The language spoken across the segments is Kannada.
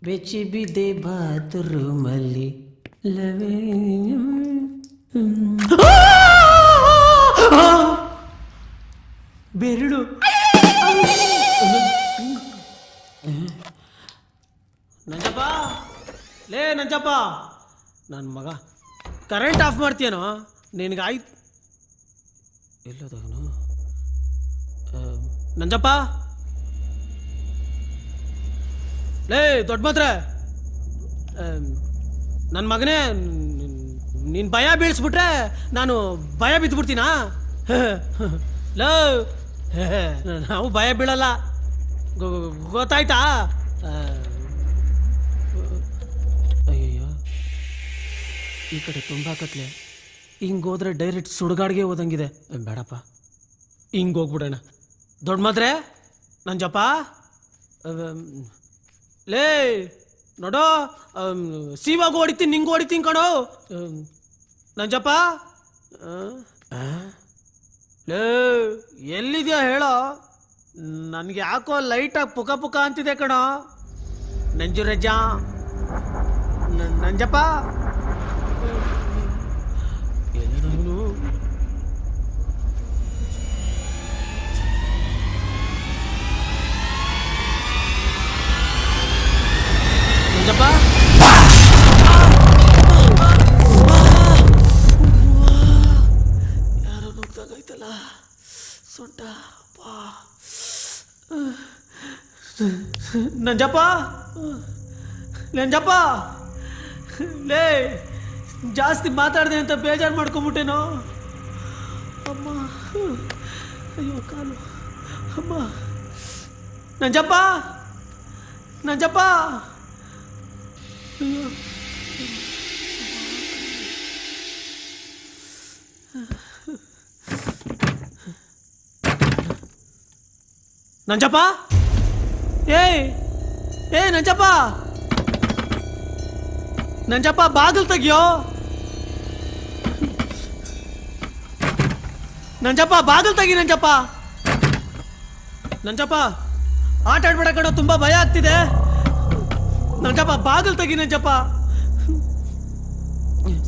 ಬೆಚ್ಚಿ ಬಿದ್ದೆ ಬಾತ್ರೂಮಲ್ಲಿ ಲವೇ ಬೆರಳು ನಂಜಪ್ಪ ಲೇ ನಂಜಪ್ಪ ನನ್ನ ಮಗ ಕರೆಂಟ್ ಆಫ್ ಮಾಡ್ತೀಯನೋ ನಿನಗಾಯ್ತು ಎಲ್ಲೋದವನು ನಂಜಪ್ಪ ಲೇ ದೊಡ್ಡ ಮಾತ್ರ ನನ್ನ ಮಗನೇ ನೀನು ಭಯ ಬೀಳಿಸ್ಬಿಟ್ರೆ ನಾನು ಭಯ ಬಿದ್ದುಬಿಡ್ತೀನಾ ಲೋ ನಾವು ಭಯ ಬೀಳಲ್ಲ ಗೊತ್ತಾಯ್ತಾ ಅಯ್ಯಯ್ಯೋ ಈ ಕಡೆ ತುಂಬ ಕತ್ಲೆ ಹಿಂಗೆ ಹೋದ್ರೆ ಡೈರೆಕ್ಟ್ ಸುಡುಗಾಡಿಗೆ ಹೋದಂಗಿದೆ ಬೇಡಪ್ಪ ಹಿಂಗೆ ಹೋಗ್ಬಿಡೋಣ ದೊಡ್ಡ ಮಾತ್ರೆ ನಂಜಪ್ಪ ಲೇ ನೋಡೋ ಸೀವಾಗ ಹೊಡಿತೀನಿ ನಿಂಗೆ ಹೊಡಿತೀನಿ ಕಣೋ ನಂಜಪ್ಪ ಲೇ ಎಲ್ಲಿದೆಯಾ ಹೇಳೋ ನನಗೆ ಯಾಕೋ ಲೈಟಾಗಿ ಪುಕ ಪುಕ ಅಂತಿದೆ ಕಣೋ ನಂಜುರಜ್ಜ ನಂಜಪ್ಪ ಎಲ್ಲದವನು ನಂಜಪ್ಪ ಯಾರೋ ನುಗ್ದಾಗೈತಲ್ಲ ಸೊಂಟ ನಂಜಪ್ಪ ನಂಜಪ್ಪ ಲೇ ಜಾಸ್ತಿ ಮಾತಾಡಿದೆ ಅಂತ ಬೇಜಾರು ಮಾಡ್ಕೊಂಬಿಟ್ಟೇನೋ ಅಮ್ಮ ಅಯ್ಯೋ ಕಾಲು ಅಮ್ಮ ನಂಜಪ್ಪ ನಂಜಪ್ಪ ಅಯ್ಯೋ ನಂಜಪ್ಪ ಏ ನಂಜಪ್ಪ ನಂಜಪ್ಪ ಬಾಗಿಲು ತೆಗಿಯೋ ನಂಜಪ್ಪ ಬಾಗಿಲು ತೆಗಿ ನಂಜಪ್ಪ ನಂಜಪ್ಪ ಆಟ ಆಡ್ಬೇಡ ಕಣೋ ತುಂಬಾ ಭಯ ಆಗ್ತಿದೆ ನಂಜಪ್ಪ ಬಾಗಿಲು ತೆಗಿ ನಂಜಪ್ಪ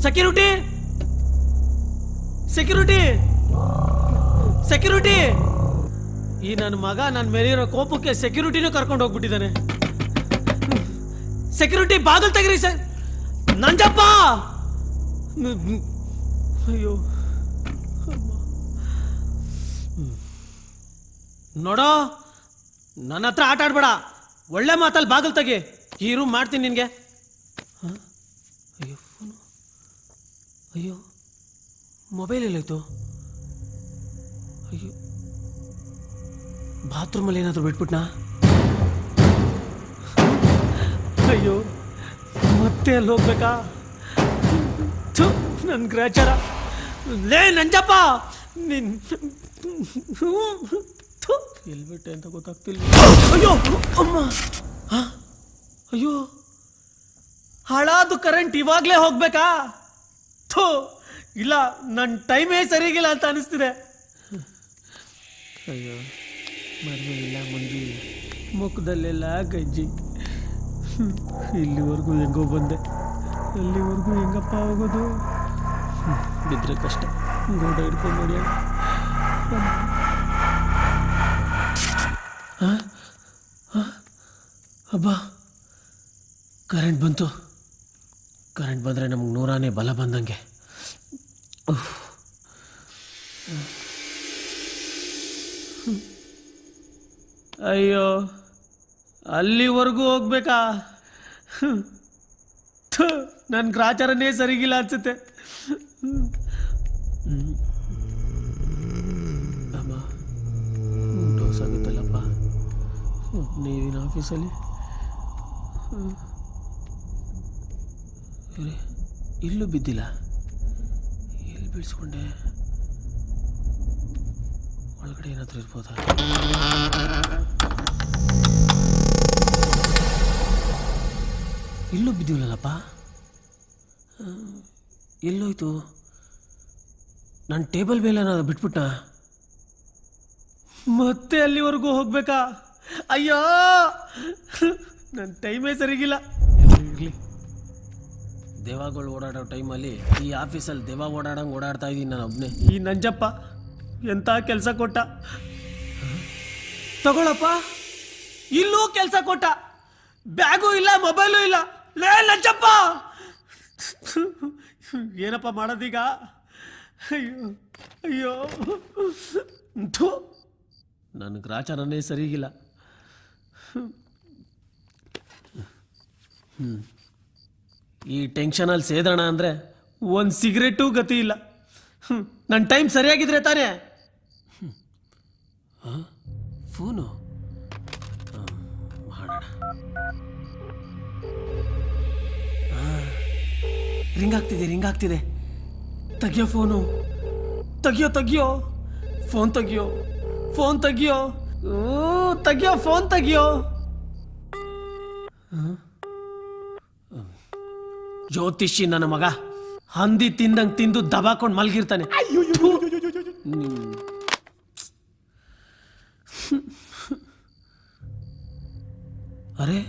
ಸೆಕ್ಯೂರಿಟಿ ಸೆಕ್ಯೂರಿಟಿ ಸೆಕ್ಯೂರಿಟಿ ಈ ನನ್ನ ಮಗ ನನ್ನ ಮೇಲಿರೋ ಕೋಪಕ್ಕೆ ಸೆಕ್ಯೂರಿಟಿನೂ ಕರ್ಕೊಂಡು ಹೋಗ್ಬಿಟ್ಟಿದ್ದಾನೆ ಸೆಕ್ಯೂರಿಟಿ ಬಾಗಿಲು ತೆಗಿರಿ ಸರ್ ನಂಜಪ್ಪ ಅಯ್ಯೋ ನೋಡೋ ನನ್ನ ಹತ್ರ ಆಟ ಆಡ್ಬೇಡ ಒಳ್ಳೆ ಮಾತಲ್ಲಿ ಬಾಗಿಲು ತೆಗಿ ಈ ರೂಮ್ ಮಾಡ್ತೀನಿ ನಿನಗೆ ಅಯ್ಯೋ ಫೋನು ಅಯ್ಯೋ ಮೊಬೈಲ್ ಎಲ್ಲಾಯ್ತು ಅಯ್ಯೋ ಬಾತ್ರೂಮಲ್ಲಿ ಏನಾದರೂ ಬಿಟ್ಬಿಟ್ನಾ ಅಯ್ಯೋ ಮತ್ತೆ ಅಲ್ಲಿ ಹೋಗ್ಬೇಕಾ ನನ್ನ ಗ್ರಾಚಾರ ಲೇ ನಂಜಪ್ಪ ನಿನ್ ಎಲ್ಲಿ ಬಿಟ್ಟೆ ಅಂತ ಗೊತ್ತಾಗ್ತಿಲ್ಲ ಅಯ್ಯೋ ಅಮ್ಮ ಅಯ್ಯೋ ಹಾಳಾದು ಕರೆಂಟ್ ಇವಾಗಲೇ ಹೋಗ್ಬೇಕಾ ಥೋ ಇಲ್ಲ ನನ್ನ ಟೈಮೇ ಸರಿಗಿಲ್ಲ ಅಂತ ಅನಿಸ್ತಿದೆ ಅಯ್ಯೋ ಮದುವೆ ಇಲ್ಲ ಮಂಜು ಮುಖದಲ್ಲೆಲ್ಲ ಗಜ್ಜಿ ಇಲ್ಲಿವರೆಗೂ ಹೆಂಗೋ ಬಂದೆ ಅಲ್ಲಿವರೆಗೂ ಹೆಂಗಪ್ಪ ಹೋಗೋದು ಬಿದ್ದರೆ ಕಷ್ಟ ಗೋಡೆ ಹಿಡ್ಕೊಂಡು ನೋಡಿ ಅಬ್ಬಾ ಕರೆಂಟ್ ಬಂತು ಕರೆಂಟ್ ಬಂದರೆ ನಮ್ಗೆ ನೂರಾನೇ ಬಲ ಬಂದಂಗೆ ಅಯ್ಯೋ ಅಲ್ಲಿವರೆಗೂ ಹೋಗ್ಬೇಕಾ ನನ್ನ ಗ್ರಾಚಾರನೇ ಸರಿಗಿಲ್ಲ ಅನ್ಸುತ್ತೆ ಅಮ್ಮ ಡೋಸ್ ಆಗುತ್ತಲ್ಲಪ್ಪ ನೀವಿನ ಆಫೀಸಲ್ಲಿ ಇಲ್ಲೂ ಬಿದ್ದಿಲ್ಲ ಎಲ್ಲಿ ಬೀಳ್ಸ್ಕೊಂಡೆ ಒಳಗಡೆ ಏನಾದರೂ ಇರ್ಬೋದಾ ಇಲ್ಲೂ ಬಿದ್ದಿಲ್ಲಲ್ಲಪ್ಪ ಎಲ್ಲೋಯ್ತು ನಾನು ಟೇಬಲ್ ಮೇಲೆ ಏನಾದ್ರು ಬಿಟ್ಬಿಟ್ಟ ಮತ್ತೆ ಅಲ್ಲಿವರೆಗೂ ಹೋಗ್ಬೇಕಾ ಅಯ್ಯೋ ನನ್ನ ಟೈಮೇ ಸರಿಗಿಲ್ಲ. ಇರಲಿ, ದೇವಗಳು ಓಡಾಡೋ ಟೈಮಲ್ಲಿ ಈ ಆಫೀಸಲ್ಲಿ ದೇವ ಓಡಾಡಂಗೆ ಓಡಾಡ್ತಾ ಇದ್ದೀನಿ ನಾನು ಒಬ್ಬನೇ. ಈ ನಂಜಪ್ಪ ಎಂಥ ಕೆಲಸ ಕೊಟ್ಟ. ತಗೊಳಪ್ಪ, ಇಲ್ಲೂ ಕೆಲಸ ಕೊಟ್ಟ. ಬ್ಯಾಗೂ ಇಲ್ಲ, ಮೊಬೈಲು ಇಲ್ಲ. ಲೇ ನಂಜಪ್ಪ, ಏನಪ್ಪ ಮಾಡೋದೀಗ? ಅಯ್ಯೋ ಅಯ್ಯೋ, ನನ್ನ ಗ್ರಾಚಾರನೇ ಸರಿಗಿಲ್ಲ. ಈ ಟೆನ್ಷನಲ್ಲಿ ಸೇದೋಣ ಅಂದರೆ ಒಂದು ಸಿಗರೇಟು ಗತಿ ಇಲ್ಲ. ನನ್ನ ಟೈಮ್ ಸರಿಯಾಗಿದ್ರೆ ತಾನೇ. ಫೋನು ಮಾಡೋಣ. ರಿಂಗ್ ಆಗ್ತಿದೆ. ತೆಗಿಯೋ ಫೋನು, ತೆಗಿಯೋ ಫೋನ್ ತೆಗಿಯೋ ಫೋನ್ ತೆಗಿಯೋ. ಜ್ಯೋತಿಷಿ ನನ್ನ ಮಗ ಹಂದಿ ತಿಂದಂಗೆ ತಿಂದು ದಬಾಕೊಂಡು ಮಲ್ಗಿರ್ತಾನೆ. ಅರೆ,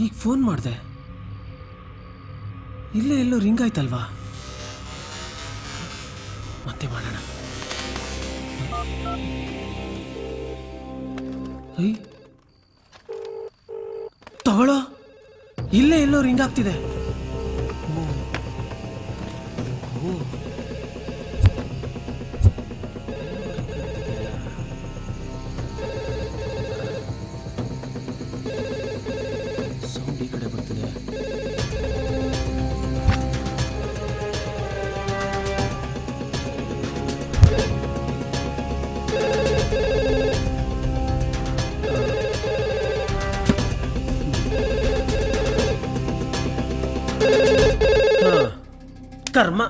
ಈಗ ಫೋನ್ ಮಾಡಿದೆ, ಇಲ್ಲೇ ಎಲ್ಲೋ ರಿಂಗ್ ಆಯ್ತಲ್ವಾ? ಮತ್ತೆ ಮಾಡೋಣ. ತಗೊಳ್ಳೋ, ಇಲ್ಲೇ ಎಲ್ಲೋ ರಿಂಗ್ ಆಗ್ತಿದೆ. ಸೌಂಡ್ ಈ ಕಡೆ ಬರ್ತಿದೆ. ಕರ್ಮ,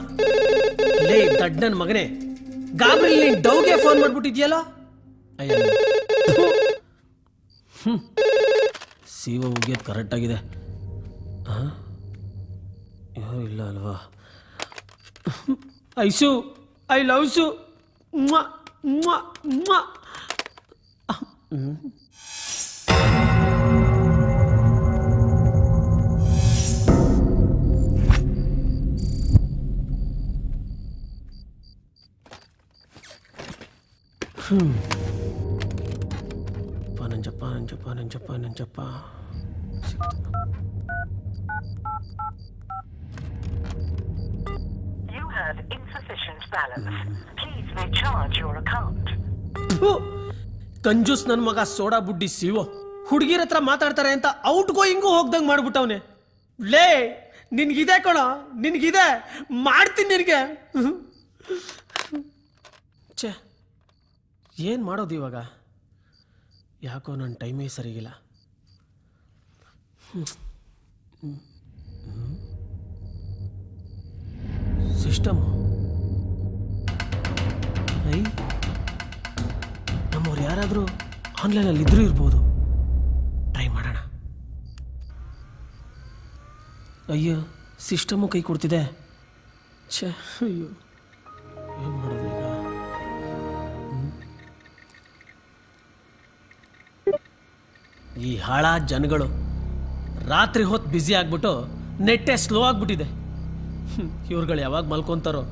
ಲೇ ದಡ್ಡನ ಮಗನೇ, ಗಾಬರಿ ನೀನ್ ಡೌಗೆ ಫೋನ್ ಮಾಡ್ಬಿಟ್ಟಿದ್ಯಲ್ಲ. ಅಯ್ಯ, ಸಿಒ ಮುಗಿಯೋದು ಕರೆಕ್ಟ್ ಆಗಿದೆ. ಯಾರು ಇಲ್ಲ ಅಲ್ವಾ? ಐಸು, I love you. Nanjappa You have insufficient balance. Please recharge your account. ಕಂಜೂಸ್ ನನ್ನ ಮಗ ಸೋಡಾ ಬುಡ್ಡಿ ಸಿವೋ ಹುಡುಗಿರ ಹತ್ರ ಮಾತಾಡ್ತಾರೆ ಅಂತ ಔಟ್ ಗೋಯಿಂಗು ಹೋಗ್ದಂಗೆ ಮಾಡ್ಬಿಟ್ಟವನೆ. ಲೇ, ನಿನ್ಗಿದೆ ಕಣೋ, ನಿನ್ಗಿದೆ, ಮಾಡ್ತೀನಿ ನಿನಗೆ. ಛೇ, ಏನು ಮಾಡೋದು ಇವಾಗ? ಯಾಕೋ ನನ್ನ ಟೈಮೇ ಸರಿಗಿಲ್ಲ. ಸಿಸ್ಟಮ್ ನಮ್ಮವ್ರು ಯಾರಾದರೂ ಆನ್ಲೈನಲ್ಲಿ ಇದ್ರೂ ಇರ್ಬೋದು. ಟ್ರೈ ಮಾಡೋಣ. ಅಯ್ಯೋ, ಸಿಸ್ಟಮು ಕೈ ಕೊಡ್ತಿದೆ. ಛೇ, ಅಯ್ಯೋ, ಏನು ಮಾಡೋದು ಈಗ? ಈ ಹಾಳಾದ ಜನಗಳು ರಾತ್ರಿ ಹೊತ್ತು ಬ್ಯುಸಿ ಆಗ್ಬಿಟ್ಟು ನೆಟ್ಟೇ ಸ್ಲೋ ಆಗ್ಬಿಟ್ಟಿದೆ. ಇವ್ರುಗಳು ಯಾವಾಗ ಮಲ್ಕೊತಾರೋ,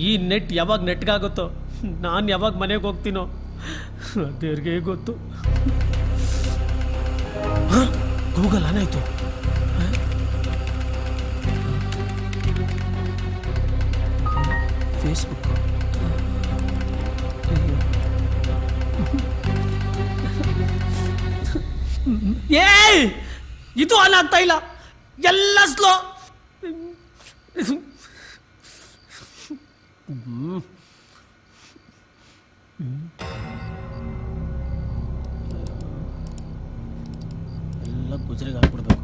ಈ ನೆಟ್ ಯಾವಾಗ ನೆಟ್ಗಾಗುತ್ತೋ, ನಾನು ಯಾವಾಗ ಮನೆಗೆ ಹೋಗ್ತೀನೋ ದೇವ್ರಿಗೆ ಗೊತ್ತು. ಗೂಗಲ್ ಆನಾಯ್ತು. ಫೇಸ್ಬುಕ್, ಏಯ್, ಇದು ಆನ್ ಆಗ್ತಾ ಇಲ್ಲ, ಎಲ್ಲ ಸ್ಲೋ. ಎಲ್ಲ ಗುಜರಿಗೆ ಹಾಕ್ಬಿಡ್ಬೇಕು.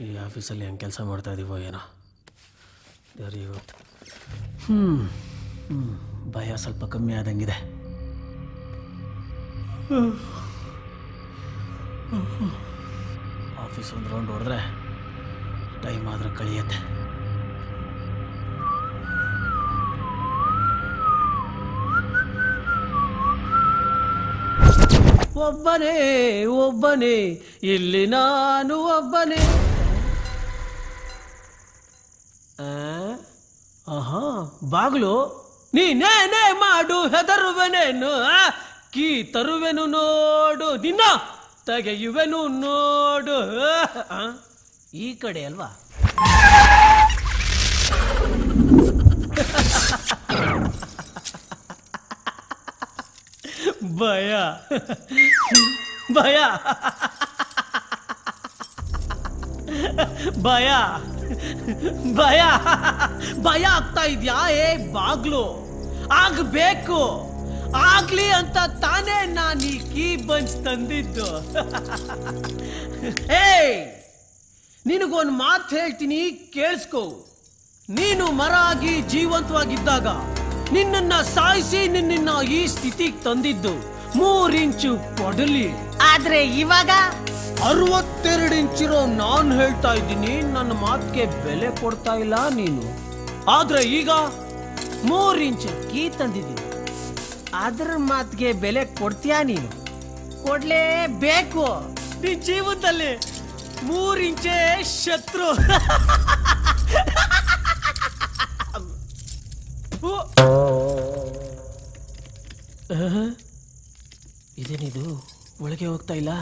ಈ ಆಫೀಸಲ್ಲಿ ಹೆಂಗೆ ಕೆಲಸ ಮಾಡ್ತಾ ಇದೀವೋ ಏನೋ, ದೇವ್ರಿಗೆ ಗೊತ್ತು. ಭಯ ಸ್ವಲ್ಪ ಕಮ್ಮಿ ಆದಂಗಿದೆ. ಆಫೀಸ್ ಒಂದು ರೌಂಡ್ ಹೊಡೆದ್ರೆ ಟೈಮ್ ಆದ್ರೆ ಕಳಿಯತ್ತೆ. ಒಬ್ಬನೇ ಒಬ್ಬನೇ ಇಲ್ಲಿ ನಾನು ಒಬ್ಬನೇ. ಆಹಾ ಬಾಗ್ಲು ನೀನೇನೇ ಮಾಡು ಹೆದರುವೆನೇನು, ಕೀ ತರುವೆನು ನೋಡು, ನಿನ್ನ ತೆಗೆಯುವೆನು ನೋಡು. ಈ ಕಡೆ ಅಲ್ವಾ? ಭಯ ಭಯ ಭಯ ಭಯ ಭಯ ಆಗ್ತಾ ಇದ್ಯಾ? ಬಾಗ್ಲು ಆಗ್ಬೇಕು, ಆಗ್ಲಿ ಅಂತ ತಾನೇ ನಾನು ಈ ಕೀ ಬಂಚ್ ತಂದಿದ್ದು. ನಿನಗೊಂದು ಮಾತು ಹೇಳ್ತೀನಿ, ಕೇಳಿಸ್ಕೋ. ನೀನು ಮರ ಆಗಿ ಜೀವಂತವಾಗಿದ್ದಾಗ ನಿನ್ನನ್ನ ಸಾಯಿಸಿ ನಿನ್ನ ಈ ಸ್ಥಿತಿಗೆ ತಂದಿದ್ದು 3 ಇಂಚು ಕೊಡಲಿ. ಆದ್ರೆ ಇವಾಗ 62 ಇಂಚಿರೋ ನಾನು ಹೇಳ್ತಾ ಇದ್ದೀನಿ, ನನ್ನ ಮಾತಿಗೆ ಬೆಲೆ ಕೊಡ್ತಾ ಇಲ್ಲ ನೀನು. ಆದ್ರೆ ಈಗ 3 ಇಂಚು ಕೀ ತಂದಿದ್ದೀನಿ, ಅದ್ರ ಮಾತಿಗೆ ಬೆಲೆ ಕೊಡ್ತೀಯಾ ನೀನು? ಕೊಡ್ಲೇಬೇಕು. ನಿನ್ ಜೀವನದಲ್ಲಿ 3 ಇಂಚೇ ಶತ್ರು. ಇದೇನಿದು ಒಳಗೆ ಹೋಗ್ತಾ ಇಲ್ಲ?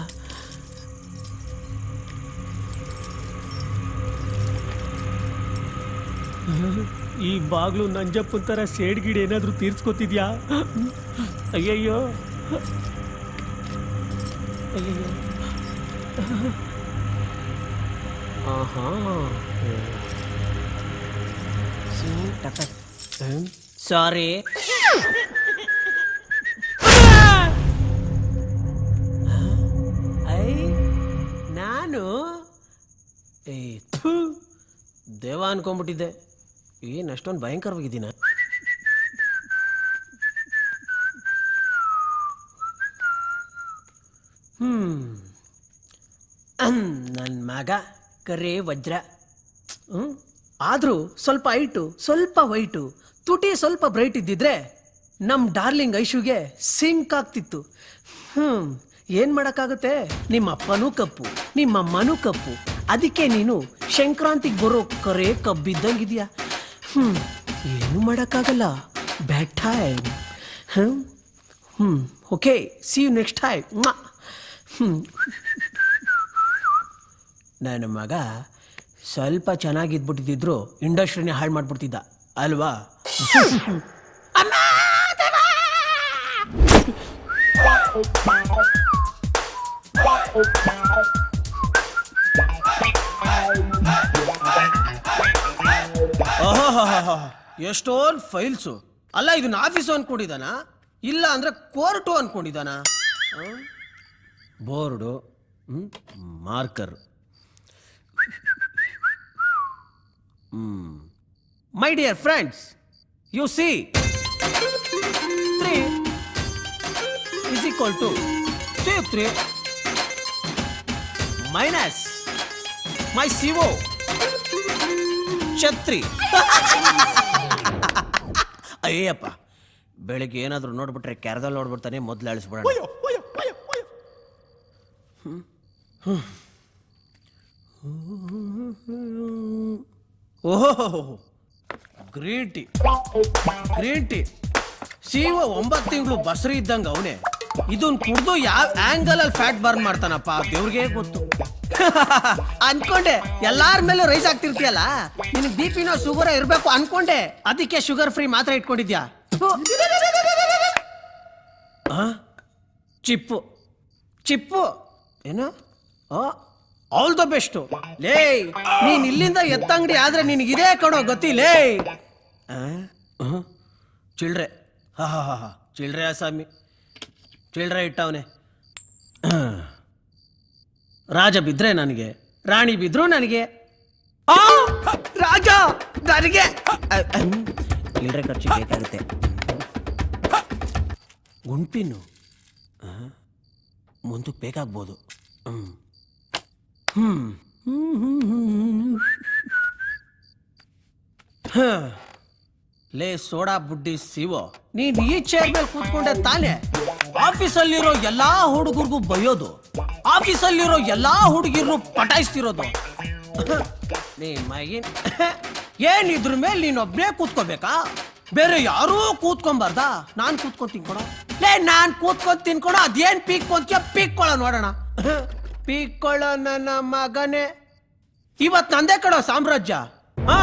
ಈ ಬಾಗ್ಲು ನಂಜಪ್ಪನ ತರ ಸೇಡ್ ಗಿಡ ಏನಾದ್ರೂ ತೀರ್ಸ್ಕೊತಿದ್ಯಾ? ಅಯ್ಯಯ್ಯೋ ಅಯ್ಯಯ್ಯೋ. ಆಹಾ ಸಾರಿ. ನಾನು ದೇವ ಅನ್ಕೊಂಡ್ಬಿಟ್ಟಿದ್ದೆ. ಏನ್ ಅಷ್ಟೊಂದು ಭಯಂಕರವಾಗಿದ್ದೀನ? ನನ್ನ ಮಗ ಕರೆ ವಜ್ರ. ಆದ್ರೂ ಸ್ವಲ್ಪ ಹೈಟು, ಸ್ವಲ್ಪ ವೈಟು, ತುಟಿ ಸ್ವಲ್ಪ ಬ್ರೈಟ್ ಇದ್ದಿದ್ರೆ ನಮ್ ಡಾರ್ಲಿಂಗ್ ಐಶುಗೆ ಸಿಂಕ್ ಆಗ್ತಿತ್ತು. ಏನ್ ಮಾಡಕ್ಕಾಗತ್ತೆ? ನಿಮ್ಮ ಅಪ್ಪನೂ ಕಪ್ಪು, ನಿಮ್ಮಮ್ಮನೂ ಕಪ್ಪು, ಅದಕ್ಕೆ ನೀನು ಸಂಕ್ರಾಂತಿಗೆ ಬರೋ ಕರೆ ಕಬ್ಬಿದ್ದಂಗಿದ್ಯಾ. ಏನು ಮಾಡಕ್ಕಾಗಲ್ಲ. Bad time. Okay, see you next time. ನನ್ನ ಮಗ ಸ್ವಲ್ಪ ಚೆನ್ನಾಗಿದ್ಬಿಟ್ಟಿದ್ರು ಇಂಡಸ್ಟ್ರಿನೇ ಹಾಳು ಮಾಡ್ಬಿಡ್ತಿದ್ದ ಅಲ್ವಾ? ಎಷ್ಟೊಂದು ಫೈಲ್ಸು. ಅಲ್ಲ, ಇದನ್ನ ಆಫೀಸು ಅನ್ಕೊಂಡಿದ್ದಾನ, ಇಲ್ಲ ಅಂದ್ರೆ ಕೋರ್ಟು ಅನ್ಕೊಂಡಿದ್ದಾನ? Board, marker. My dear friends, you see 3 is equal to C3 minus my CO ಛತ್ರಿ. ಅಯ್ಯಪ್ಪ, ಬೆಳಿಗ್ಗೆ ಏನಾದರೂ ನೋಡ್ಬಿಟ್ರೆ ಕ್ಯಾರದಲ್ಲಿ ನೋಡ್ಬಿಡ್ತಾನೆ, ಮೊದಲು ಅಳಿಸ್ಬಿಡೋಣ. ಓಹೋ, ಗ್ರೀನ್ ಟೀ, ಗ್ರೀನ್ ಟೀ. ಸಿಒ 9 ತಿಂಗಳು ಬಸರಿ ಇದ್ದಂಗ ಅವನೇ. ಇದನ್ ಕುಡ್ದು ಯಾವ ಆಂಗಲ್ ಅಲ್ಲಿ ಫ್ಯಾಟ್ ಬರ್ನ್ ಮಾಡ್ತಾನಪ್ಪ, ದೇವ್ರಿಗೆ ಗೊತ್ತು. ಅನ್ಕೊಂಡೆ ಎಲ್ಲಾರ ಮೇಲೆ ರೈಸ್ ಆಗ್ತಿರ್ತೀಯಲ್ಲ, ನಿನಗೆ BP-ನೋ ಶುಗರ್ ಇರ್ಬೇಕು ಅನ್ಕೊಂಡೆ, ಅದಕ್ಕೆ ಶುಗರ್ ಫ್ರೀ ಮಾತ್ರ ಇಟ್ಕೊಂಡಿದ್ಯಾ. ಚಿಪ್ಪು ಚಿಪ್ಪು ಏನು? ಆಲ್ ದ ಬೆಸ್ಟ್ ಲೇ. ನೀನ್ ಇಲ್ಲಿಂದ ಎತ್ತಂಗಡಿ ಆದ್ರೆ ನಿನಗಿದೇ ಕಣೋ ಗತಿ ಲೇ. ಚಿಲ್ಡ್ರೆ, ಹಾ ಚಿಲ್ಡ್ರೆ ಆಸಾಮಿ, ಚಿಲ್ಡ್ರೆ ಇಟ್ಟವನೆ. ರಾಜ ಬಿದ್ರೆ ನನಗೆ, ರಾಣಿ ಬಿದ್ರು ನನಗೆ. ರಾಜ ನನಗೆ ಚಿಲ್ಡ್ರೆ ಖರ್ಚು ಬೇಕಾಗುತ್ತೆ. ಗುಂಪಿನ್ನು ಮುಂದಕ್ಕೆ ಬೇಕಾಗ್ಬೋದು. ಲೇ ಸೋಡಾ ಬುಡ್ಡಿ ಸಿವೋ, ನೀನ್ ಈ ಚೇರ್ ಮೇಲೆ ಕೂತ್ಕೊಂಡೆ ತಾನೆ ಆಫೀಸಲ್ಲಿರೋ ಎಲ್ಲಾ ಹುಡುಗರಿಗೂ ಬೈಯೋದು, ಆಫೀಸಲ್ಲಿರೋ ಎಲ್ಲಾ ಹುಡುಗಿರ್ನು ಪಟಾಯಿಸ್ತಿರೋದು. ಏನ್ ಇದ್ರ ಮೇಲೆ ನೀನೊಬ್ನೇ ಕೂತ್ಕೋಬೇಕಾ? ಬೇರೆ ಯಾರೂ ಕೂತ್ಕೊಂಬಾರ್ದಾ? ನಾನ್ ಕೂತ್ಕೊಂಡ್ ತಿನ್ಕೊಡ ಲೇ, ನಾನ್ ಕೂತ್ಕೊಂಡ್ ತಿನ್ಕೊಡ. ಅದೇನ್ ಪೀಕ್ಕೊಂತೀಯ ಪೀಕ್ಕೊಳ್ಳ ನೋಡೋಣ. ಪೀಕ್ಕೊಳ್ಳ ನನ್ನ ಮಗನೇ, ಇವತ್ ನಂದೇ ಕಡೋ ಸಾಮ್ರಾಜ್ಯ. ಹಾ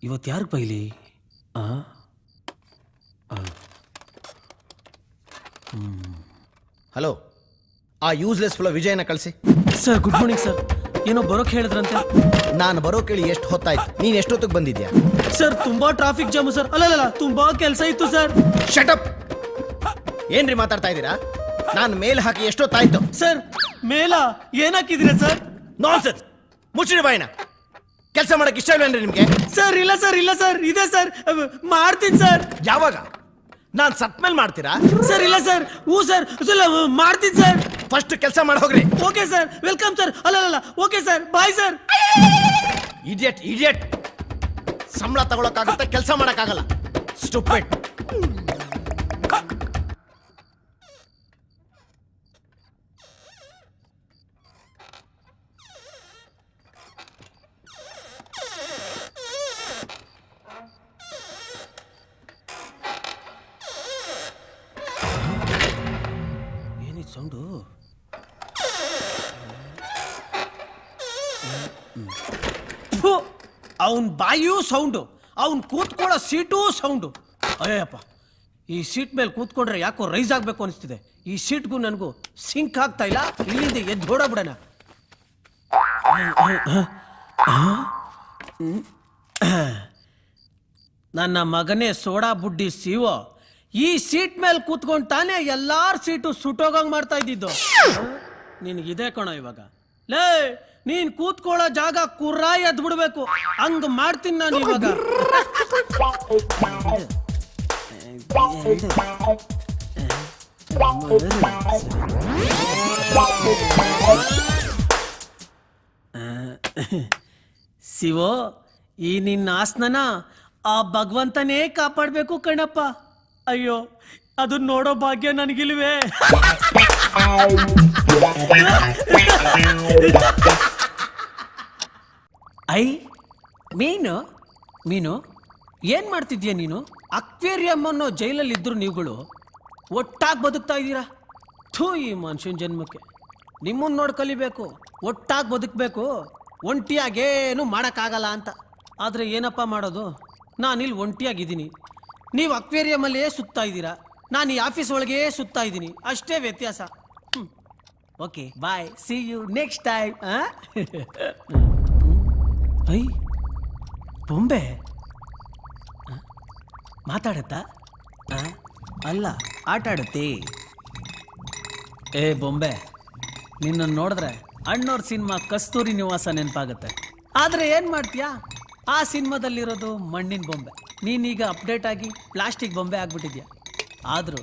ಇವತ್ತು ಯಾರಿಗೆ ಬೈಲಿ? ಹಲೋ, ಆ ಯೂಸ್ಲೆಸ್ ಫುಲ್ಲ ವಿಜಯನ ಕಳಿಸಿ. Sir good morning sir. ಏನೋ ಬರೋಕ್ ಹೇಳಿದ್ರಂತೆ. ನಾನು ಬರೋ ಕೇಳಿ ಎಷ್ಟು ಹೊತ್ತಾಯ್ತು? ನೀನು ಎಷ್ಟೊತ್ತಿಗೆ ಬಂದಿದ್ಯಾ? ಸರ್ ತುಂಬಾ ಟ್ರಾಫಿಕ್ ಜಾಮು ಸರ್. ಅಲ್ಲ ತುಂಬಾ ಕೆಲಸ ಇತ್ತು ಸರ್. ಶಟಪ್! ಏನ್ರಿ ಮಾತಾಡ್ತಾ ಇದ್ದೀರಾ? ನಾನು ಮೇಲ್ ಹಾಕಿ ಎಷ್ಟೊತ್ತಾಯ್ತು? ಸರ್ ಮೇಲ ಏನ್ ಹಾಕಿದ್ದೀರಾ ಸರ್? ನಾನ್ಸೆನ್ಸ್! ಮುಚ್ಚಿಡಿ ಬಾಯಿನ. ಕೆಲಸ ಮಾಡಕ್ ಇಷ್ಟ ಇಲ್ವೇನ್ರಿ ನಿಮ್ಗೆ? ಸರ್ ಇಲ್ಲ ಸರ್ ಇದೆ ಸರ್, ಮಾಡ್ತೀನಿ ಸರ್. ಯಾವಾಗ? ನಾನು ಸತ್ ಮೇಲೆ ಮಾಡ್ತೀರಾ? ಸರ್ ಇಲ್ಲ ಸರ್, ಹೂ ಸರ್, ಮಾಡ್ತೀನಿ ಸರ್. ಫಸ್ಟ್ ಕೆಲಸ ಮಾಡಿ ಹೋಗ್ರಿ. Okay sir, welcome sir. ಅಲ್ಲ okay sir, bye sir. Idiot! ಸಂಬಳ ತಗೊಳಕ್ಕಾಗುತ್ತೆ, ಕೆಲಸ ಮಾಡಕ್ಕಾಗಲ್ಲ. ಸ್ಟುಪಿಡ್! ಏನಿದು ಸೌಂಡು? ಅವನ್ ಬಾಯಿಯೂ ಸೌಂಡು, ಅವನ್ ಕೂತ್ಕೊಳ್ಳೋ ಸೀಟೂ ಸೌಂಡು. ಅಯ್ಯಪ್ಪ, ಈ ಸೀಟ್ ಮೇಲೆ ಕೂತ್ಕೊಂಡ್ರೆ ಯಾಕೋ ರೈಸ್ ಆಗ್ಬೇಕು ಅನಿಸ್ತಿದೆ. ಈ ಸೀಟ್ಗೂ ನನಗೂ ಸಿಂಕ್ ಆಗ್ತಾ ಇಲ್ಲ. ಇಲ್ಲಿಂದ ಎದ್ದು ಹೊಡಬಿಡೋಣ. ನನ್ನ ಮಗನೇ ಸೋಡಾ ಬುಡ್ಡಿ ಸಿವೋ, ಈ ಸೀಟ್ ಮೇಲೆ ಕೂತ್ಕೊಂಡು ತಾನೇ ಎಲ್ಲಾರ ಸೀಟು ಸುಟ್ಟೋಗಂಗ್ ಮಾಡ್ತಾ ಇದ್ದಿದ್ದು. ನಿನಗಿದೆ ಕಣೋ ಇವಾಗ. ಲೇ, ನೀನ್ ಕೂತ್ಕೊಳ್ಳೋ ಜಾಗ ಕುರ್ರಾ ಎದ್ದು ಬಿಡ್ಬೇಕು. ಹಂಗ ಮಾಡ್ತೀನಿ ನಾನು ಇವಾಗ. ಶಿವೋ, ಈ ನಿನ್ನ ಆಸನನ ಆ ಭಗವಂತನೇ ಕಾಪಾಡ್ಬೇಕು ಕಣಪ್ಪ. ಅಯ್ಯೋ, ಅದನ್ನ ನೋಡೋ ಭಾಗ್ಯ ನನಗಿಲ್ವೇ? ಐ ಮೀನು ಏನ್ ಮಾಡ್ತಿದ್ಯಾ ನೀನು? ಅಕ್ವೇರಿಯಂ ಅನ್ನೋ ಜೈಲಲ್ಲಿ ಇದ್ರು ನೀವುಗಳು ಒಟ್ಟಾಗಿ ಬದುಕ್ತಾ ಇದ್ದೀರಾ. ಥೂ, ಈ ಮನುಷ್ಯನ ಜನ್ಮಕ್ಕೆ ನಿಮ್ಮನ್ನ ನೋಡಿ ಕಲಿಬೇಕು. ಒಟ್ಟಾಗಿ ಬದುಕಬೇಕು, ಒಂಟಿಯಾಗೇನು ಮಾಡೋಕ್ಕಾಗಲ್ಲ ಅಂತ. ಆದರೆ ಏನಪ್ಪ ಮಾಡೋದು, ನಾನಿಲ್ಲಿ ಒಂಟಿಯಾಗಿದ್ದೀನಿ, ನೀವು ಅಕ್ವೇರಿಯಮಲ್ಲೇ ಸುತ್ತಾ ಇದ್ದೀರಾ, ನಾನು ಈ ಆಫೀಸ್ ಒಳಗೆ ಸುತ್ತಾ ಇದ್ದೀನಿ. ಅಷ್ಟೇ ವ್ಯತ್ಯಾಸ. Okay bye, see you next time. ಐ ಬೊಂಬೆ ಮಾತಾಡತ್ತಾ? ಅಲ್ಲ, ಆಟ ಆಡುತ್ತೆ. ಏ ಬೊಂಬೆ, ನಿನ್ನನ್ನು ನೋಡಿದ್ರೆ ಅಣ್ಣವ್ರ ಸಿನಿಮಾ ಕಸ್ತೂರಿ ನಿವಾಸ ನೆನಪಾಗುತ್ತೆ. ಆದರೆ ಏನು ಮಾಡ್ತೀಯಾ, ಆ ಸಿನಿಮಾದಲ್ಲಿರೋದು ಮಣ್ಣಿನ ಬೊಂಬೆ. ನೀನೀಗ ಅಪ್ಡೇಟ್ ಆಗಿ ಪ್ಲಾಸ್ಟಿಕ್ ಬೊಂಬೆ ಆಗ್ಬಿಟ್ಟಿದ್ಯಾ. ಆದರೂ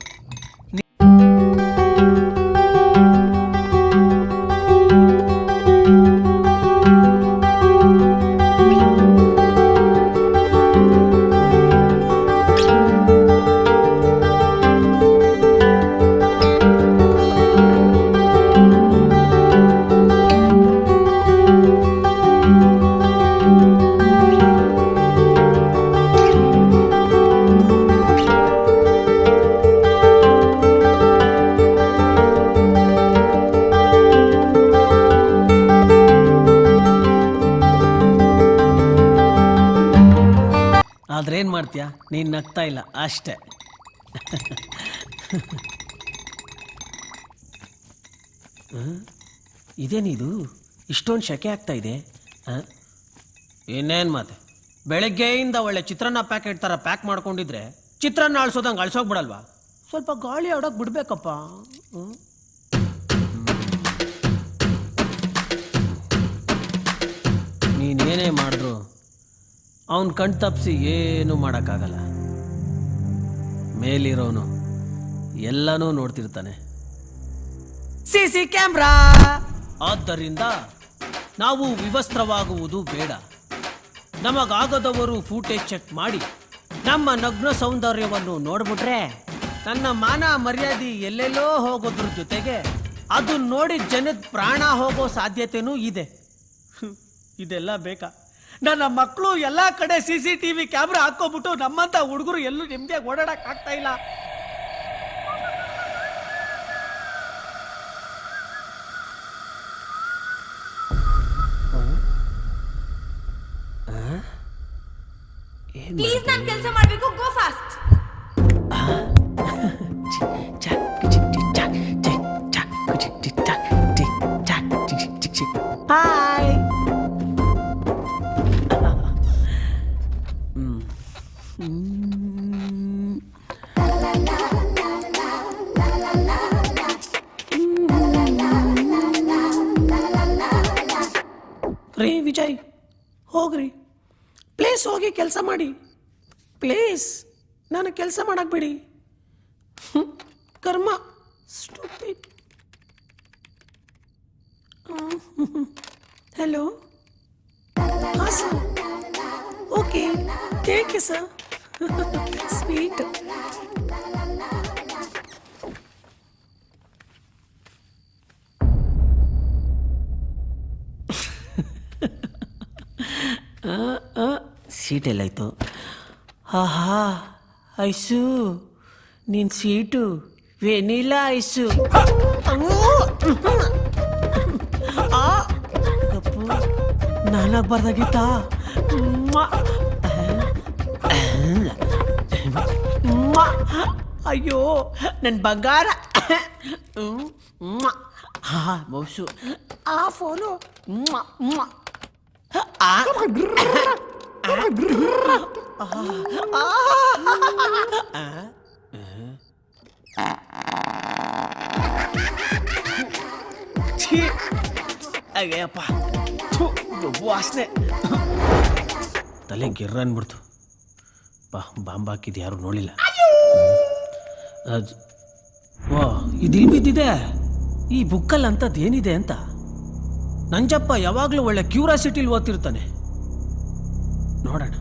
ಆದ್ರೇನು ಮಾಡ್ತೀಯಾ, ನೀನು ನಗ್ತಾ ಇಲ್ಲ ಅಷ್ಟೇ. ಇದೇನಿದು ಇಷ್ಟೊಂದು ಶೆಕೆ ಆಗ್ತಾ ಇದೆ? ಇನ್ನೇನು ಮಾತೆ, ಬೆಳಗ್ಗೆಯಿಂದ ಒಳ್ಳೆ ಚಿತ್ರಾನ್ನ ಪ್ಯಾಕೆಟ್ ಥರ ಪ್ಯಾಕ್ ಮಾಡ್ಕೊಂಡಿದ್ರೆ ಚಿತ್ರಾನ್ನ ಅಳಿಸೋದಂಗೆ ಅಳಿಸೋಗ್ಬಿಡಲ್ವಾ? ಸ್ವಲ್ಪ ಗಾಳಿ ಆಡೋಕೆ ಬಿಡ್ಬೇಕಪ್ಪ. ಏನೇ ಮಾಡಿದ್ರು ಅವನು ಕಣ್ ತಪ್ಪಿಸಿ ಏನೂ ಮಾಡೋಕ್ಕಾಗಲ್ಲ. ಮೇಲಿರೋನು ಎಲ್ಲನೂ ನೋಡ್ತಿರ್ತಾನೆ. CC camera. ಆದ್ದರಿಂದ ನಾವು ವಿವಸ್ತ್ರವಾಗುವುದು ಬೇಡ. ನಮಗಾಗದವರು ಫೂಟೇಜ್ ಚೆಕ್ ಮಾಡಿ ನಮ್ಮ ನಗ್ನ ಸೌಂದರ್ಯವನ್ನು ನೋಡ್ಬಿಟ್ರೆ ನನ್ನ ಮಾನ ಮರ್ಯಾದೆ ಎಲ್ಲೆಲ್ಲೋ ಹೋಗೋದ್ರ ಜೊತೆಗೆ ಅದು ನೋಡಿ ಜನದ ಪ್ರಾಣ ಹೋಗೋ ಸಾಧ್ಯತೆನೂ ಇದೆ. ಇದೆಲ್ಲ ಬೇಕಾ? ನನ್ನ ಮಕ್ಕಳು ಎಲ್ಲ ಕಡೆ CCTV ಕ್ಯಾಮ್ರಾ ಹಾಕೋಬಿಟ್ಟು ನಮ್ಮಂತ ಹುಡುಗರು ಎಲ್ಲೂ ನೆಮ್ಮದಿಯಾಗಿ ಓಡಾಡಕ್ ಆಗ್ತಾ ಇಲ್ಲ. ಪ್ಲೀಸ್ ನಾನು ಕೆಲಸ ಮಾಡಬೇಕು. ಗೋ ಫಾಸ್ಟ್. ಹಾಯ್. ರೀ ವಿಜಯ್, ಹೋಗ್ರಿ ಪ್ಲೇಸ್, ಹೋಗಿ ಕೆಲಸ ಮಾಡಿ ಪ್ಲೀಸ್. ನನಗೆ ಕೆಲಸ ಮಾಡಕ್ ಬಿಡಿ. ಕರ್ಮ. ಸ್ಟೂಪಿಡ್. ಹಲೋ. ಹಾಂ sir. Okay, thank you sir. Sweet. Seat ಎಲ್ಲಾಯ್ತು? ಆಹಾ, ಐಸು ನಿನ್ನ ಸೀಟು ವೆನಿಲಾ ಐಸು. ಕಪ್ಪು ನಾನಾಗಬಾರ್ದಾಗಿತ್ತ? ಅಯ್ಯೋ ನನ್ನ ಬಂಗಾರ. ಹಾ ಮೌಸು. ಆ ಫೋನು. ಅಯ್ಯಪ್ಪ, ವಾಸನೆ. ತಲೆ ಗಿರ್ರ ಅನ್ಬಿಡ್ತು. ಬಾಂಬ್ ಹಾಕಿದ್ದು ಯಾರು ನೋಡಿಲ್ಲ. ವಾ, ಇದಿಲ್ ಬಿದ್ದಿದೆ. ಈ ಬುಕ್ಕಲ್ಲಿ ಅಂಥದ್ದು ಏನಿದೆ ಅಂತ ನಂಜಪ್ಪ ಯಾವಾಗಲೂ ಒಳ್ಳೆ ಕ್ಯೂರಿಯಾಸಿಟಿಲಿ ಓದ್ತಿರ್ತಾನೆ. ನೋಡೋಣ,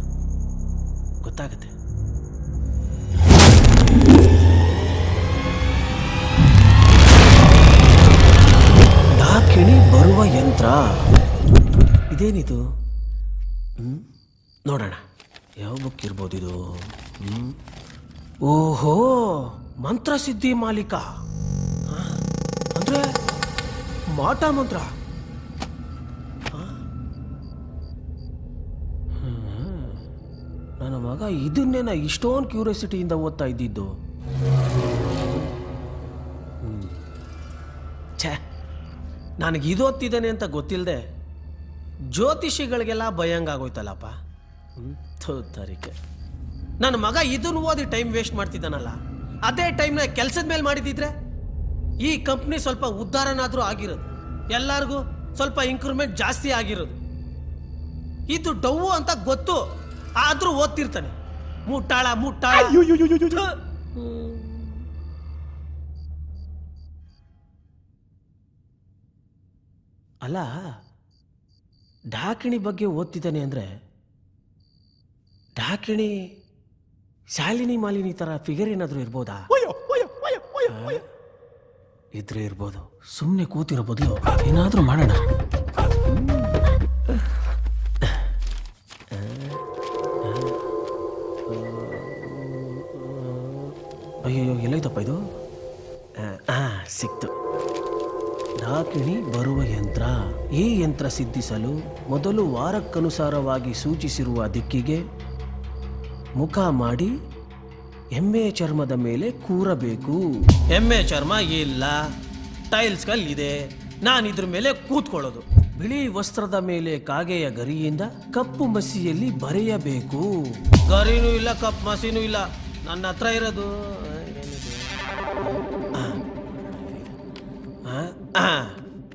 ಗೊತ್ತಾಗತ್ತೆ. ಡಾಕಿಣಿ ಬರುವ ಯಂತ್ರ. ಇದೇನಿದು? ನೋಡೋಣ ಯಾವ ಬುಕ್ ಇರ್ಬೋದು ಇದು. ಓಹೋ, ಮಂತ್ರಸಿದ್ಧಿ ಮಾಲೀಕ ಅಂದ್ರೆ ಮಾಟ ಮಂತ್ರ. ನನ್ನ ಮಗ ಇದನ್ನೇನ ಇಷ್ಟೊಂದು ಕ್ಯೂರಿಯಾಸಿಟಿಯಿಂದ ಓದ್ತಾ ಇದ್ದಿದ್ದು. ಛೇ, ನನಗೆ ಇದು ಓದ್ತಿದ್ದಾನೆ ಅಂತ ಗೊತ್ತಿಲ್ಲದೆ ಜ್ಯೋತಿಷಿಗಳಿಗೆಲ್ಲ ಭಯಂಗಾಗೋಯ್ತಲ್ಲಪ್ಪ. ತೋರಿಕೆ, ನನ್ನ ಮಗ ಇದನ್ನು ಓದಿ ಟೈಮ್ ವೇಸ್ಟ್ ಮಾಡ್ತಿದ್ದಾನಲ್ಲ, ಅದೇ ಟೈಮ್ನ ಕೆಲಸದ ಮೇಲೆ ಮಾಡಿದಿದ್ರೆ ಈ ಕಂಪ್ನಿ ಸ್ವಲ್ಪ ಉದ್ಧಾರನಾದರೂ ಆಗಿರೋದು, ಎಲ್ಲರಿಗೂ ಸ್ವಲ್ಪ ಇಂಕ್ರೂವ್ಮೆಂಟ್ ಜಾಸ್ತಿ ಆಗಿರೋದು. ಇದು ಡವ್ವು ಅಂತ ಗೊತ್ತು, ಆದ್ರೂ ಓದ್ತಿರ್ತಾನೆ. ಮುಟ್ಟಾಳ ಮುಟ್ಟಾಳ. ಅಲ್ಲ, ಡಾಕಿಣಿ ಬಗ್ಗೆ ಓದ್ತಿದ್ದಾನೆ ಅಂದ್ರೆ ಡಾಕಿಣಿ ಶಾಲಿನಿ ಮಾಲಿನಿ ತರ ಫಿಗರ್ ಏನಾದರೂ ಇರ್ಬೋದಾ? ಇದ್ರೆ ಇರ್ಬೋದು. ಸುಮ್ಮನೆ ಕೂತಿರೋ ಬದಲು ಏನಾದರೂ ಮಾಡೋಣ. ಅಯ್ಯೋ, ಎಲ್ಲೈತಪ್ಪ ಇದು? ಸಿಕ್ತು. ಡಾಕಿಣಿ ಬರುವ ಯಂತ್ರ. ಈ ಯಂತ್ರ ಸಿದ್ಧಿಸಲು ಮೊದಲು ವಾರಕ್ಕನುಸಾರವಾಗಿ ಸೂಚಿಸಿರುವ ದಿಕ್ಕಿಗೆ ಮುಖ ಮಾಡಿ ಎಮ್ಮೆ ಚರ್ಮದ ಮೇಲೆ ಕೂರಬೇಕು. ಎಮ್ಮೆ ಚರ್ಮ ಇಲ್ಲ, ಟೈಲ್ಸ್ ಕಲ್ಲಿದೆ, ನಾನಿದ್ರ ಮೇಲೆ ಕೂತ್ಕೊಳ್ಳೋದು. ಬಿಳಿ ವಸ್ತ್ರದ ಮೇಲೆ ಕಾಗೆಯ ಗರಿಯಿಂದ ಕಪ್ಪು ಮಸಿಯಲ್ಲಿ ಬರೆಯಬೇಕು. ಗರಿನೂ ಇಲ್ಲ, ಕಪ್ಪು ಮಸಿನೂ ಇಲ್ಲ, ನನ್ನ ಹತ್ರ ಇರೋದು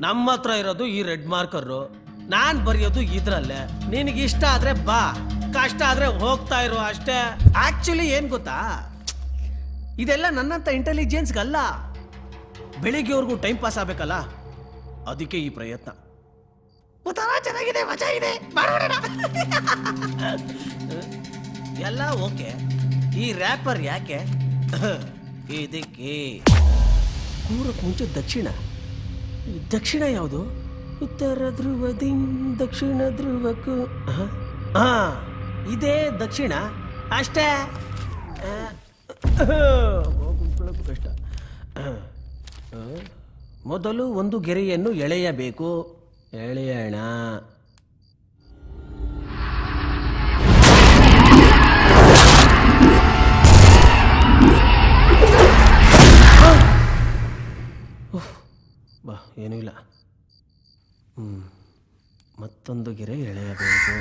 ನಮ್ಮ ಹತ್ರ ಇರೋದು ಈ ರೆಡ್ ಮಾರ್ಕರು. ನಾನು ಬರೆಯೋದು ಇದ್ರಲ್ಲೇ. ನಿನಗೆ ಇಷ್ಟ ಆದ್ರೆ ಬಾ, ಕಷ್ಟ ಆದ್ರೆ ಹೋಗ್ತಾ ಇರು ಅಷ್ಟೇ. ಆಕ್ಚುಲಿ ಏನ್ ಗೊತ್ತಾ, ಇದೆಲ್ಲ ನನ್ನಂತ ಇಂಟೆಲಿಜೆನ್ಸ್ಗಲ್ಲ. ಬೆಳಿಗ್ಗೆವರೆಗೂ ಟೈಮ್ ಪಾಸ್ ಆಗ್ಬೇಕಲ್ಲ, ಅದಕ್ಕೆ ಈ ಪ್ರಯತ್ನ. ಒಂಥರ ಚೆನ್ನಾಗಿದೆ, ಮಜಾ ಇದೆ, ಮಾಡೋಣ. ಎಲ್ಲ ಓಕೆ, ಈ ರ್ಯಾಪರ್ ಯಾಕೆ? ಇದಕ್ಕೆ ಪೂರ್ವಕ್ಕೆ ಮುಂಚೆ ದಕ್ಷಿಣ ಯಾವುದು? ಉತ್ತರ ಧ್ರುವದಿಂದ ದಕ್ಷಿಣ ಧ್ರುವಕ್ಕೂ. ಹಾ, ಇದೇ ದಕ್ಷಿಣ ಅಷ್ಟೇ. ಕಷ್ಟ. ಮೊದಲು ಒಂದು ಗೆರೆಯನ್ನು ಎಳೆಯಬೇಕು. ಎಳೆಯೋಣ. ಬಾ, ಏನೂ ಇಲ್ಲ. ಮತ್ತೊಂದು ಗೆರೆ ಎಳೆಯಬೇಕು.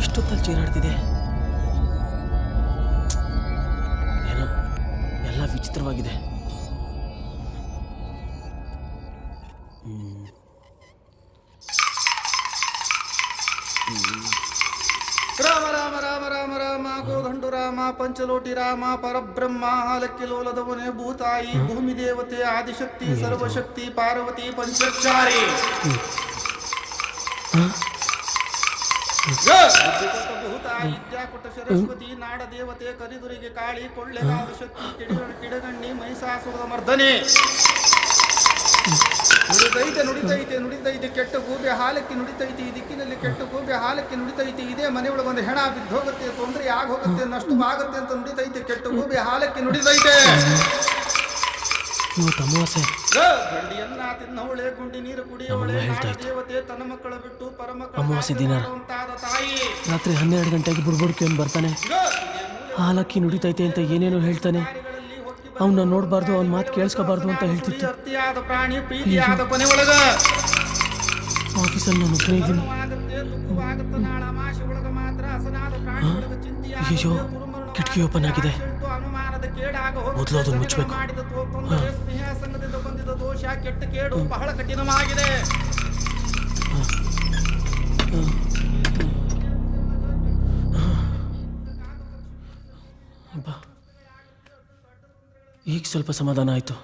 ಇಷ್ಟೊತ್ತಲ್ಲಿ ಚೀರಾಡ್ತಿದೆ. ಏನೋ ಎಲ್ಲ ವಿಚಿತ್ರವಾಗಿದೆ. ರಾಮ ರಾಮ ರಾಮ ರಾಮ ರಾಮ ಗೋಗಂಡು ರಾಮ ಪಂಚಲೋಟಿ ರಾಮ ಪರಬ್ರಹ್ಮ ಹಾಲಕ್ಕಿ ಲೋಲದವನೇ ಭೂತಾಯಿ ಭೂಮಿ ದೇವತೆ ಆದಿಶಕ್ತಿ ಸರ್ವಶಕ್ತಿ ಪಾರ್ವತಿ ಪಂಚಾಕ್ಷಾರಿ ಭೂತಾಯಿ ವಿದ್ಯಾಕುಟ ಸರಸ್ವತಿ ನಾಡ ದೇವತೆ ಕರಿದುರಿಗೆ ಕಾಳಿ ಕೊಳ್ಳೆಗಾಲು ಶಕ್ತಿ ಕಿಡಗಣ್ಣಿ ಮಹಿಷಾಸುರದ ಮರ್ದನೆ. ನುಡಿತೈತೆ ಕೆಟ್ಟ ಗೂಬೆ ಹಾಲಕ್ಕೆ ನುಡಿತೈತಿ, ಈ ದಿಕ್ಕಿನಲ್ಲಿ ಕೆಟ್ಟ ಗೂಬೆ ಹಾಲಕ್ಕೆ ನುಡಿತೈತಿ, ಇದೇ ಮನೆಯೊಳಗೆ ಒಂದು ಹೆಣ ಬಿದ್ದೋಗುತ್ತೆ, ತೊಂದರೆ ಆಗೋಗುತ್ತೆ, ನಷ್ಟವಾಗುತ್ತೆ ಅಂತ ನುಡಿತೈತೆ, ಕೆಟ್ಟ ಗೂಬೆ ಹಾಲಕ್ಕೆ ನುಡಿತೈತೆ. ಗಂಡಿಯನ್ನ ತಿನ್ನವಳೆ, ಗುಂಡಿ ನೀರು ಕುಡಿಯವಳೆ, ದೇವತೆ ತನ್ನ ಮಕ್ಕಳ ಬಿಟ್ಟು ಪರಮಕ್ಕಳಂತಾದ ತಾಯಿ. ರಾತ್ರಿ 12 ಗಂಟೆಗೆ ಬುಡ್ಬುಡ್ಕೆ ಬರ್ತಾನೆ, ಹಾಲಕ್ಕಿ ನುಡಿತೈತೆ ಅಂತ ಏನೇನೋ ಹೇಳ್ತಾನೆ. ಅವನ್ನ ನೋಡಬಾರ್ದು, ಅವನ ಮಾತು ಕೇಳಿಸ್ಕೋಬಾರ್ದು ಅಂತ ಹೇಳ್ತಿತ್ತು. ಪ್ರಾಣಿ ಪ್ರೀತಿಯಾದ ಕೊನೆಯೊಳಗ ಆಫೀಸಲ್ಲಿ ನಾನು ಒಬ್ಬನೇ ಇದ್ದೀನಿ. ಅಯ್ಯೋ, ಕಿಟಕಿ ಓಪನ್ ಆಗಿದೆ. ಮೊದಲು ಅದನ್ನು ಮುಚ್ಚಬೇಕು. ಸಂಘದಿಂದ ಬಂದಿದ್ದ ದೋಷ ಕೆಟ್ಟ ಕೇಡು ಬಹಳ ಕಠಿಣವಾಗಿದೆ. ಈಗ ಸ್ವಲ್ಪ ಸಮಾಧಾನ ಆಯಿತು.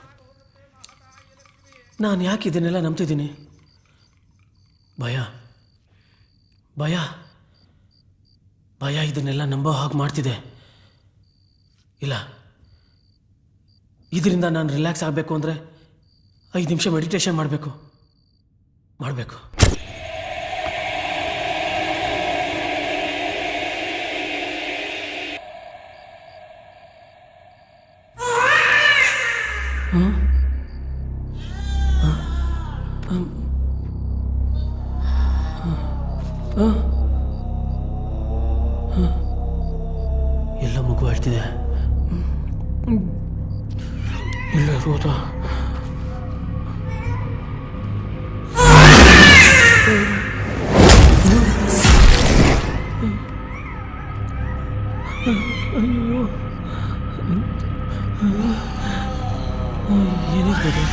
ನಾನು ಯಾಕೆ ಇದನ್ನೆಲ್ಲ ನಂಬ್ತಿದ್ದೀನಿ? ಭಯ ಭಯ ಭಯ ಇದನ್ನೆಲ್ಲ ನಂಬೋ ಹಾಗೆ ಮಾಡ್ತಿದೆ. ಇಲ್ಲ, ಇದರಿಂದ ನಾನು ರಿಲ್ಯಾಕ್ಸ್ ಆಗಬೇಕು ಅಂದರೆ 5 ನಿಮಿಷ ಮೆಡಿಟೇಷನ್ ಮಾಡಬೇಕು. ಎಲ್ಲ ಮಗು ಆಡ್ತಿದೆ. ಇಲ್ಲ ರೋದ. ಅಯ್ಯೋ, ಏನಿರ್ಬೋದು?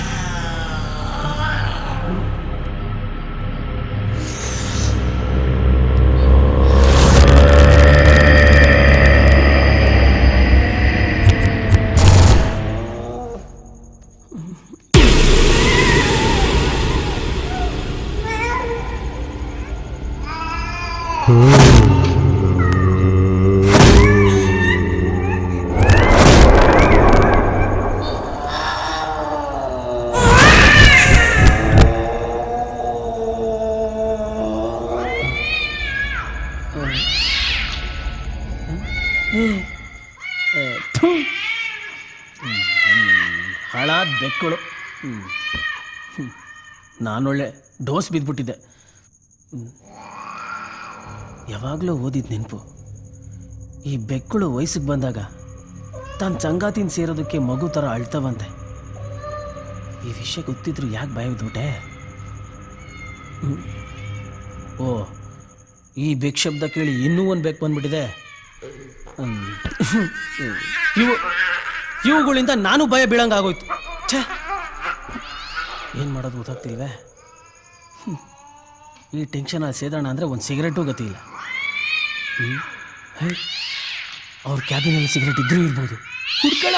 ಹಾಳಾದ ಬೆಕ್ಕಳು. ನಾನೊಳ್ಳೆ ಡೋಸ್ ಬಿದ್ದುಬಿಟ್ಟಿದ್ದೆ. ಯಾವಾಗಲೂ ಓದಿದ ನೆನಪು, ಈ ಬೆಕ್ಕಳು ವಯಸ್ಸಿಗೆ ಬಂದಾಗ ತಾನು ಸಂಗಾತಿನ ಸೇರೋದಕ್ಕೆ ಮಗು ಥರ ಅಳ್ತವಂತೆ. ಈ ವಿಷಯ ಗೊತ್ತಿದ್ರು ಯಾಕೆ ಬಾಯ್ಬಿಟ್ಬಿಟ್ಟೆ? ಓ, ಈ ಬೆಕ್ ಶಬ್ದ ಕೇಳಿ ಇನ್ನೂ ಒಂದು ಬೆಕ್ ಬಂದ್ಬಿಟ್ಟಿದೆ. ಇವುಗಳಿಂದ ನಾನು ಭಯ ಬೀಳಂಗಾಗೋಯ್ತು. ಛೇ, ಏನು ಮಾಡೋದು ಗೊತ್ತಾಗ್ತಿಲ್ವೇ? ಈ ಟೆನ್ಷನಲ್ಲಿ ಸೇದೋಣ ಅಂದರೆ ಒಂದು ಸಿಗರೇಟು ಗತಿ ಇಲ್ಲ. ಅವ್ರ ಕ್ಯಾಬಿನಲ್ಲಿ ಸಿಗರೇಟ್ ಇದ್ರೂ ಇರ್ಬೋದು. ಹುಡ್ಕಳ